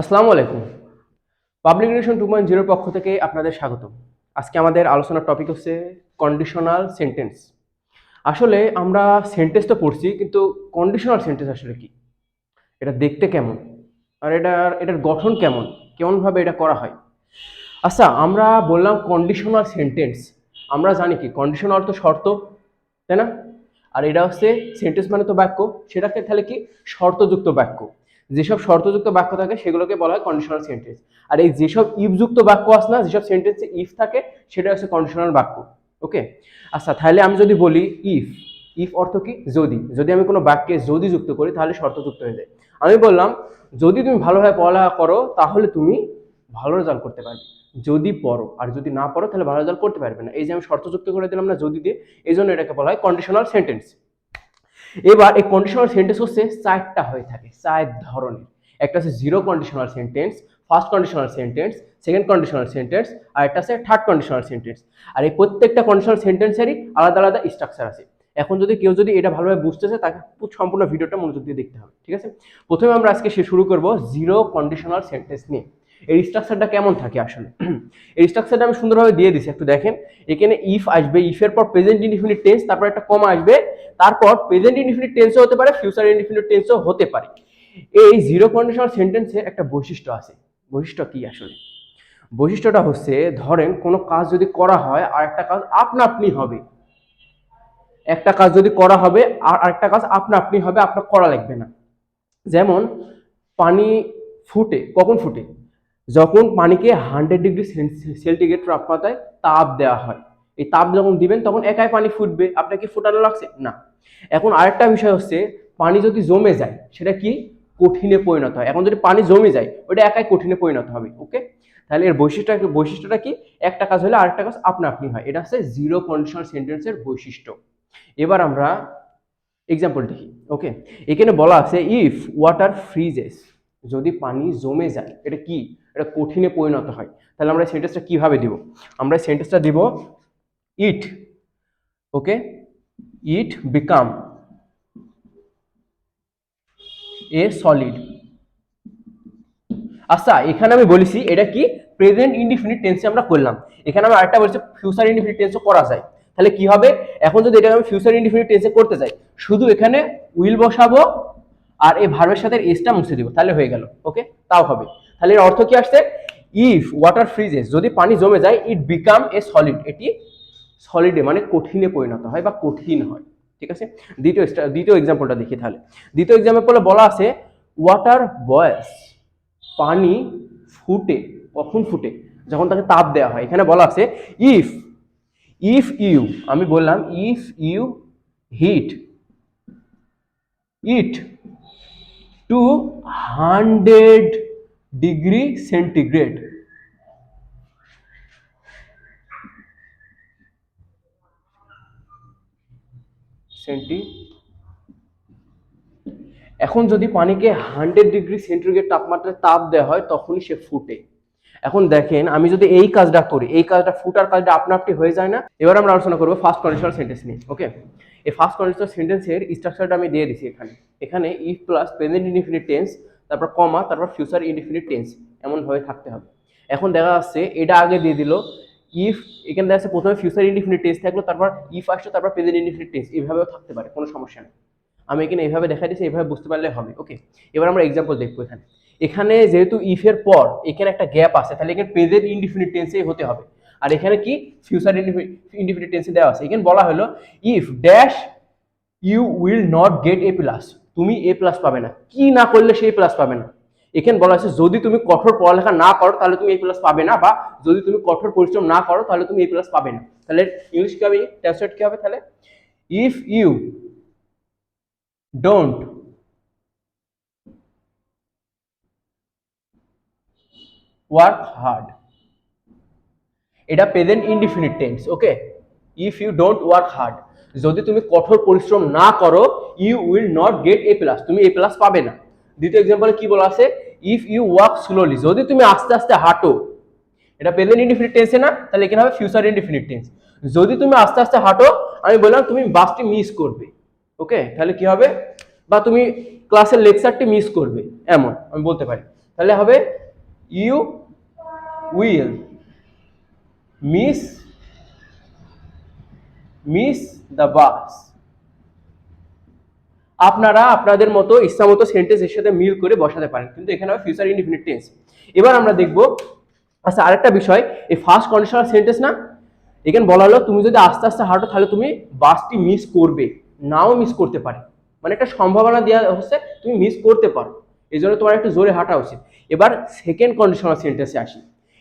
আসসালামু আলাইকুম। Public relation 2.0 পক্ষ থেকে আপনাদের স্বাগত। আজকে আমাদের আলোচনার টপিক হচ্ছে কন্ডিশনাল সেন্টেন্স। আসলে আমরা সেন্টেন্স তো পড়ছি, কিন্তু কন্ডিশনাল সেন্টেন্স আসলে কি? এটা দেখতে কেমন? আর এটার গঠন কেমন? কেমনভাবে এটা করা হয়? আচ্ছা, আমরা বললাম কন্ডিশনাল সেন্টেন্স। আমরা জানি কি কন্ডিশনাল অর্থ শর্ত, তাই না? আর এটা হচ্ছে সেন্টেন্স মানে তো বাক্য, সেটাকে তাহলে কি শর্তযুক্ত বাক্য। যেসব শর্তযুক্ত বাক্য থাকে সেগুলোকে বলা হয় কন্ডিশনাল সেন্টেন্স। আর এই যেসব ইফ যুক্ত বাক্য আছে না, যেসব সেন্টেন্সে ইফ থাকে সেটা হচ্ছে কন্ডিশনাল বাক্য। ওকে। আচ্ছা, তাহলে আমি যদি বলি ইফ, ইফ অর্থ কি? যদি। যদি আমি কোনো বাক্যে যদি যুক্ত করি তাহলে শর্তযুক্ত হয়ে যায়। আমি বললাম যদি তুমি ভালোভাবে পড়ালেখা করো তাহলে তুমি ভালো রেজাল্ট করতে পারবে। যদি পড়ো, আর যদি না পড়ো তাহলে ভালো রেজাল্ট করতে পারবে না। এই যে আমি শর্তযুক্ত করে দিলাম না যদি দিয়ে, এই জন্য এটাকে বলা হয় কন্ডিশনাল সেন্টেন্স। এবার এই কন্ডিশনাল সেন্টেন্স হচ্ছে চারটা হয়ে থাকে, চার ধরনের। একটা হচ্ছে zero conditional sentence, first conditional sentence, second conditional sentence, আর একটা আছে থার্ড কন্ডিশনাল সেন্টেন্স। আর এই প্রত্যেকটা কন্ডিশনাল সেন্টেন্সেরই আলাদা আলাদা স্ট্রাকচার আছে। এখন যদি কেউ যদি এটা ভালোভাবে বুঝতে চায় তাকে সম্পূর্ণ ভিডিওটা মনোযোগ দিয়ে দেখতে হবে, ঠিক আছে? প্রথমে আমরা আজকে শুরু করব জিরো কন্ডিশনাল সেন্টেন্স নিয়ে। এর স্ট্রাকচারটা কেমন থাকে আসলে? এই স্ট্রাকচারটা আমি সুন্দরভাবে দিয়ে দিছি, একটু দেখেন। এখানে ইফ আসবে, ইফের পর প্রেজেন্ট ইনডিফিনিট টেন্স, তারপর একটা কমা আসবে, তারপর প্রেজেন্ট ইনডিফিনিট টেন্সও হতে পারে, ফিউচার ইনডিফিনিট টেন্সও হতে পারে। এই জিরো কন্ডিশনাল সেন্টেন্সে একটা বৈশিষ্ট্য আছে। বৈশিষ্ট্য কি আসলে? বৈশিষ্ট্যটা হচ্ছে, ধরেন কোনো কাজ যদি করা হয় আর একটা কাজ আপনা আপনি হবে। একটা কাজ যদি করা হবে আর আরেকটা কাজ আপনা আপনি হবে, আপনার করা লাগবে না। যেমন পানি ফুটে, কখন ফুটে? যখন পানিকে 100 ডিগ্রি সেন্টিগ্রেড তাপমাত্রায় তাপ দেওয়া হয়। এই তাপ যখন দিবেন তখন একাই পানি ফুটবে, আপনাকে ফুটানো লাগছে না। এখন আরেকটা বিষয় হচ্ছে, পানি যদি জমে যায় সেটা কি? কঠিনে পরিণত হয়। এখন যদি পানি জমে যায় ওটা একাই কঠিনে পরিণত হবে। ওকে, তাহলে এর বৈশিষ্ট্যটা কি? একটা কাজ হলে আরেকটা কাজ আপনা আপনি হয়। এটা হচ্ছে জিরো কন্ডিশনাল সেন্টেন্সের বৈশিষ্ট্য। এবার আমরা এক্সাম্পল দেখি। ওকে, এখানে বলা আছে ইফ ওয়াটার ফ্রিজেস, যদি পানি জমে যায় এটা কি? এটা কঠিনে পরিণত হয়। তাহলে আমরা সেন্টেন্সটা কিভাবে দিব? আমরা সেন্টেন্সটা দিব ইট, ওকে, ইট বিকাম এ সলিড। আচ্ছা, এখানে আমি বলেছি এটা কি প্রেজেন্ট ইনডিফিনিট টেন্সে আমরা করলাম। এখানে আমি আরেকটা বলছি ফিউচার ইনডিফিনিট টেন্সও করা যায়। তাহলে কি হবে? এখন যদি এটা আমি ফিউচার ইনডিফিনিট টেন্সে করতে যাই, শুধু এখানে উইল বসাবো আর এই ভার্বের সাথে এসটা মুছে দিব, তাহলে হয়ে গেল। ওকে, তাও হবে। তাহলে এর অর্থ কি আসছে? ইফ ওয়াটার ফ্রিজেস, যদি পানি জমে যায়, ইট বিকাম এ সলিড, এটি সলিডে মানে কঠিনে পরিণত হয় বা কঠিন হয়। ঠিক আছে, দ্বিতীয় এক্সাম্পলটা দেখি তাহলে। দ্বিতীয় এক্সাম্পলে বলা আছে ওয়াটার বয়েলস, পানি ফুটে। কখন ফুটে? যখন তাকে তাপ দেওয়া হয়। এখানে বলা আছে ইফ, ইফ ইউ, আমি বললাম if you heat it to 100 degree centigrade, centi এখন যদি পানিকে 100 ডিগ্রি সেন্টিগ্রেড তাপমাত্রায় তাপ দেওয়া হয় তখনই সে ফুটে। এখন দেখেন আমি যদি এই কাজটা করি, এই কাজটা ফুটার কাজটা আপনা আপনি হয়ে যায় না? এবার আমরা আলোচনা করবো ফার্স্ট কন্ডিশনাল সেন্টেন্স নিয়ে। ওকে, এই ফার্স্ট কন্ডিশনাল সেন্টেন্সের স্ট্রাকচারটা আমি দিয়ে দিছি এখানে। এখানে if plus present indefinite tense, তারপর কমা, তারপর ফিউচার ইনডিফিনিট টেন্স, এমন ভাবে থাকতে হবে। এখন দেখা যাচ্ছে এটা আগে দিয়ে দিল ইফ, এখানে দেখা যাচ্ছে প্রথমে ফিউচার ইনডিফিনিট টেন্স থাকলো, তারপর ইফ আসলো, তারপর প্রেজেন্ট ইনডিফিনিট টেন্স, এইভাবেও থাকতে পারে, কোনো সমস্যা নেই। আমি এখানে এইভাবে দেখা দিচ্ছি, এইভাবে বুঝতে পারলে হবে। ওকে, এবার আমরা এক্সাম্পল দেখবো। এখানে এখানে যেহেতু ইফ এর পর এখানে একটা গ্যাপ আছে, তাহলে এখানে প্রেজেন্ট ইনডিফিনিট টেন্সেই হতে হবে। আর এখানে কি ফিউচার ইনডিফিনিট টেন্সে দেওয়া আছে। এখানে বলা হলো if dash you will not get A plus, তুমি এ প্লাস পাবে না। কি না করলে সেই প্লাস পাবে না? এখানে বলা আছে যদি তুমি কঠোর পড়ালেখা না করো তাহলে তুমি এ প্লাস পাবে না, বা যদি তুমি কঠোর পরিশ্রম না করো তাহলে তুমি এ প্লাস পাবে না। তাহলে ইংলিশ কি হবে? ট্রান্সলেট কি হবে তাহলে? If you don't work hard, এটা present indefinite tense. Okay, if you don't work hard, যদি তুমি কঠোর পরিশ্রম না করো, you will not get A plus, তুমি এ প্লাস পাবে না। দ্বিতীয় এক্সাম্পলে কি বলা আছে? ইফ ইউ ওয়ার্ক স্লোলি, যদি তুমি আস্তে আস্তে হাঁটো, এটা প্রেজেন্ট ইনডিফিনিট টেন্সে না, তাহলে এখানে হবে ফিউচার ইনডিফিনিট টেন্স। যদি তুমি আস্তে আস্তে হাঁটো, আমি বললাম তুমি বাসটি মিস করবে। ওকে, তাহলে কি হবে? বা তুমি ক্লাসের লেকচারটি মিস করবে, এমন আমি বলতে পারি। তাহলে হবে you will miss the bus. আপনারা আপনাদের মতো ইচ্ছা মতো সেন্টেন্স এর সাথে মিল করে বসাতে পারেন, কিন্তু এখানে হবে ফিউচার ইনডিফিনিট টেন্স। এবার আমরা দেখব, আচ্ছা আরেকটা বিষয়, এই ফার্স্ট কন্ডিশনাল সেন্টেন্স না, এখানে বলা হলো তুমি যদি আস্তে আস্তে হাঁটো তাহলে তুমি বাসটি মিস করবে, নাও মিস করতে পারে, মানে একটা সম্ভাবনা দেওয়া হচ্ছে তুমি মিস করতে পারো, এই জন্য তোমার একটু জোরে হাঁটা উচিত। এবার সেকেন্ড কন্ডিশনাল সেন্টেন্সে আসি,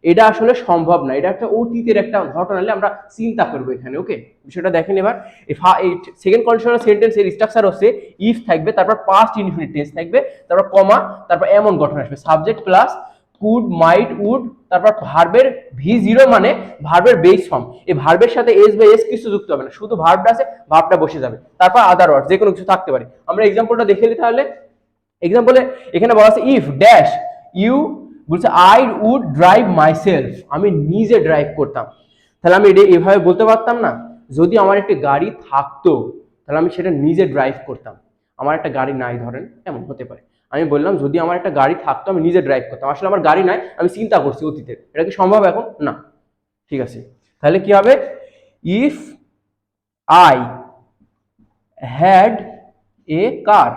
এটা আসলে সম্ভব না, এটা একটা অতীতের একটা ঘটনা হলে আমরা চিন্তা করবো এখানে। ওকে, বিষয়টা দেখেন। এবার এই সেকেন্ড কন্ডিশনাল সেন্টেন্সের স্ট্রাকচার হচ্ছে ইফ থাকবে, তারপর পাস্ট ইনডিফিনিট টেন্স থাকবে, তারপর কমা, তারপর এমন গঠন আসবে, subject plus could might would, তারপর ভার্বের V0 মানে ভার্বের বেস ফর্ম, এই ভার্বের সাথে এস বা এস কিছু যুক্ত হবে না, শুধু ভার্বটা আছে, ভার্বটা বসে যাবে, তারপর আদার ওয়ার্ড যে কোনো কিছু থাকতে পারে। আমরা এক্সাম্পলটা দেখে নিই তাহলে। এক্সাম্পলে এখানে বলা আছে ইফ ড্যাশ ইউ, বলছে আই উড ড্রাইভ মাইসেলফ, আমি নিজে ড্রাইভ করতাম। তাহলে আমি এটা এভাবে বলতে পারতাম না, যদি আমার একটি গাড়ি থাকতো তাহলে আমি সেটা নিজে ড্রাইভ করতাম। আমার একটা গাড়ি নাই ধরেন, এমন হতে পারে, আমি বললাম যদি আমার একটা গাড়ি থাকতো আমি নিজে ড্রাইভ করতাম, আসলে আমার গাড়ি নাই, আমি চিন্তা করছি অতীতের, এটা কি সম্ভব এখন? না। ঠিক আছে, তাহলে কি হবে, ইফ আই হ্যাড এ কার,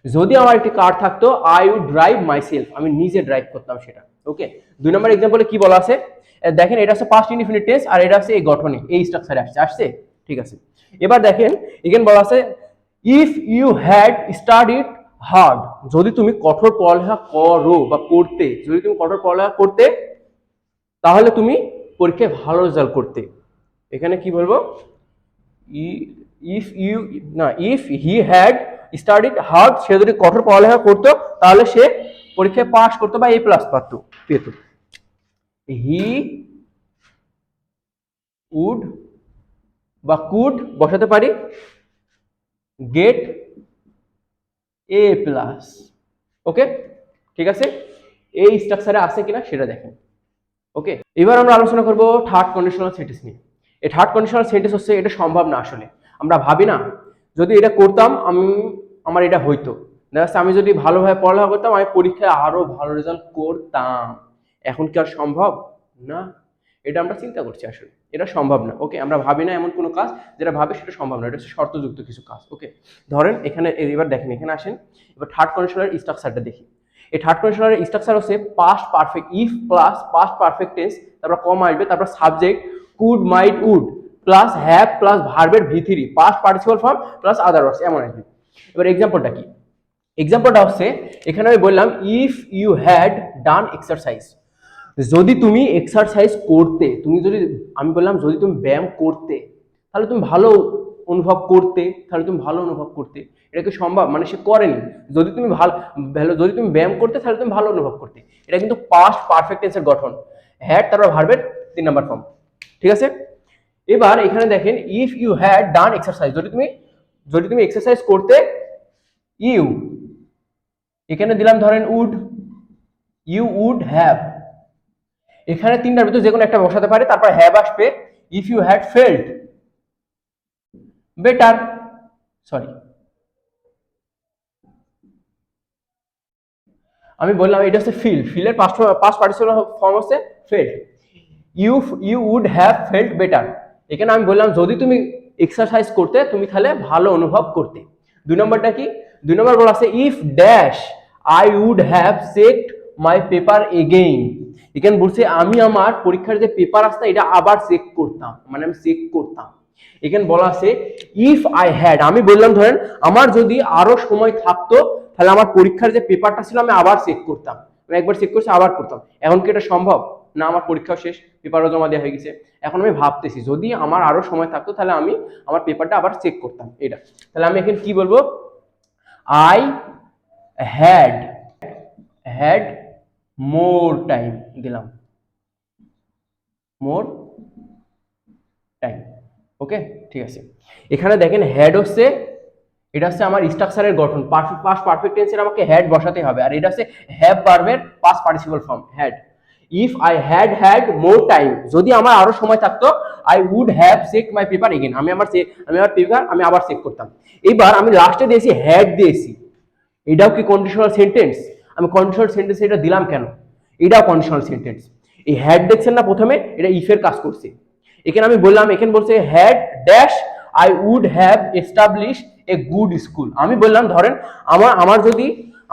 যদি আমার একটি কার থাকতো আই উড ড্রাইভ মাইসেলফ, আমি নিজে ড্রাইভ করতাম সেটা। ওকে, 2 নম্বর এক্সাম্পলে কি বলা আছে দেখেন, এটা হচ্ছে পাস্ট ইনডিফিনিট টেন্স আর এটা হচ্ছে এই গঠনে এই স্ট্রাকচারে আসছে। ঠিক আছে, এবার দেখেন এখানে বলা আছে if you had studied hard, যদি তুমি কঠোর পড়ালেখা করো বা করতে, যদি তুমি কঠোর পড়ালেখা করতে তাহলে তুমি পরীক্ষায় ভালো রেজাল্ট করতে। এখানে কি বলবো, if he had studied hard, সে যদি কঠোর পড়ালেখা করতো তাহলে সে পরীক্ষায় পাস করতো বা A+ পেত। হি উড বা কুড বসাতে পারি গেট A+। ওকে, ঠিক আছে, এই স্ট্রাকচারে আছে কিনা সেটা দেখেন। ওকে, এবার আমরা আলোচনা করব থার্ড কন্ডিশনাল সেন্টেন্স নিয়ে। এই থার্ড কন্ডিশনাল সেন্টেন্স হচ্ছে এটা সম্ভব না, আসলে আমরা ভাবি না যদি এটা করতাম আমার এটা হইতো, দেখা যাচ্ছে আমি যদি ভালোভাবে পড়ালেখা করতাম আমি পরীক্ষায় আরো ভালো রেজাল্ট করতাম, এখন কি আর সম্ভব? না, এটা আমরা চিন্তা করছি, আসলে এটা সম্ভব না। ওকে, আমরা ভাবি না এমন কোনো কাজ যেটা ভাবে সেটা সম্ভব না, এটা হচ্ছে শর্তযুক্ত কিছু কাজ। ওকে, ধরেন এখানে এবার দেখেন, এখানে আসেন, এবার থার্ড কন্ডিশনাল স্ট্রাকচারটা দেখি। এই থার্ড কন্ডিশনাল স্ট্রাকচার হচ্ছে past perfect, if plus past perfect tense, তারপর কমা আসবে, তারপর subject could might would plus have plus ভার্বের V3 past participle form plus other words, এমন আসবে। এবার এক্সাম্পলটা কি, এক্সাম্পলটা হচ্ছে এখানে আমি বললাম if you had done exercise, যদি তুমি এক্সারসাইজ করতে, তুমি যদি, আমি বললাম যদি তুমি ব্যায়াম করতে তাহলে তুমি ভালো অনুভব করতে, তাহলে তুমি ভালো অনুভব করতে, এটা কি সম্ভব? মানে সে করেনি, যদি তুমি যদি তুমি ব্যায়াম করতে তাহলে তুমি ভালো অনুভব করতে, এটা কিন্তু পাস্ট পারফেক্ট টেন্সের গঠন, হ্যাড তারপর ভার্বের 3 নাম্বার ফর্ম। ঠিক আছে, এবার এখানে দেখেন if you had done exercise, যদি তুমি এক্সারসাইজ করতে, ইউ এখানে দিলাম ধরেন উড, ইউ উড হ্যাভ, এখানে 3টার ভিতর যে কোনো একটা বসাতে পারে, তারপর হ্যাভ আসবে, if you had felt better, আমি বললাম এটা হচ্ছে ফিলের পাস্ট পার্টিসিপল ফর্ম হচ্ছে felt, you would have felt better, এখানে আমি বললাম যদি তুমি এক্সারসাইজ করতে তুমি তাহলে ভালো অনুভব করতে। 2 নম্বরটা কি, 2 নম্বর বলা আছে if dash I would have checked my paper again, এখানে বলছে আমি আমার পরীক্ষার যে পেপার আসছে এটা আবার চেক করতাম, মানে আমি চেক করতাম। এখানে বলা আছে ইফ আই হ্যাড, আমি বললাম ধরেন আমার যদি আরো সময় থাকতো তাহলে আমার পরীক্ষার যে পেপারটা ছিল আমি আবার চেক করতাম, আমি একবার চেক করছি আবার করতাম, এখন কি এটা সম্ভব? না, আমার পরীক্ষাও শেষ, পেপারও জমা দেওয়া হয়ে গেছে, এখন আমি ভাবতেছি যদি আমার আরো সময় থাকতো তাহলে আমি আমার পেপারটা আবার চেক করতাম, এটা। তাহলে আমি এখানে কি বলবো, I had had more time, দিলাম মোর টাইম। ওকে, ঠিক আছে, এখানে দেখেন হ্যাড হচ্ছে, এটা হচ্ছে আমার স্ট্রাকচারের গঠন, পাস্ট পারফেক্ট টেন্সের আমাকে হ্যাড বসাতে হবে, আর এটা হচ্ছে হ্যাভ ভার্বের past participle form had. If I had more time, যদি আমার আরো সময় থাকতো, I would have checked my paper again, আমি আমার পেপার আমি আবার চেক করতাম। এবার আমি লাস্টে দিয়েছি হ্যাড দিয়েছি, এটাও কি কন্ডিশনাল সেন্টেন্স? আমি কন্ডিশনাল সেন্টেন্স এটা দিলাম কেন, এটাও কন্ডিশনাল সেন্টেন্স। এই হ্যাড দেখছেন না প্রথমে, এটা ইফের কাজ করছে। এখানে আমি বললাম, এখানে বলছে had dash I would have establish a good school. আমি বললাম ধরেন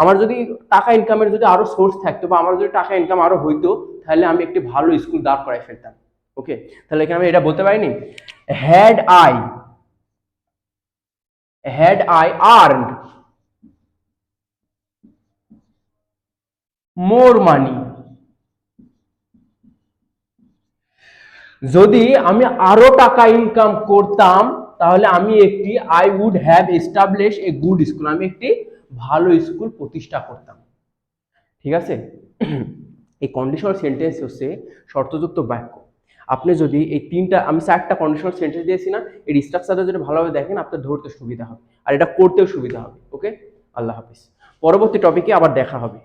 আমার যদি টাকা ইনকামের যদি আরো সোর্স থাকতো, বা আমার যদি টাকা ইনকাম আরো হইতো, তাহলে আমি একটি ভালো স্কুল দাঁড় করাই ফেলতাম। ওকে, তাহলে এখানে আমি এটা বলতে পারিনি, had I earned more money. যদি আমি আরো টাকা ইনকাম করতাম, তাহলে আমি একটি I would have establish a good school, আমি একটি ভালো স্কুল প্রতিষ্ঠা করতাম। ঠিক আছে, এই কন্ডিশনাল সেন্টেন্স হচ্ছে শর্তযুক্ত বাক্য। আপনি যদি এই তিনটা, আমি 4টা কন্ডিশনাল সেন্টেন্স দিয়েছি না, এর স্ট্রাকচারটা যদি ভালোভাবে দেখেন আপনার ধরতে সুবিধা হবে, আর এটা করতেও সুবিধা হবে। ওকে, আল্লাহ হাফিজ, পরবর্তী টপিকে আবার দেখা হবে।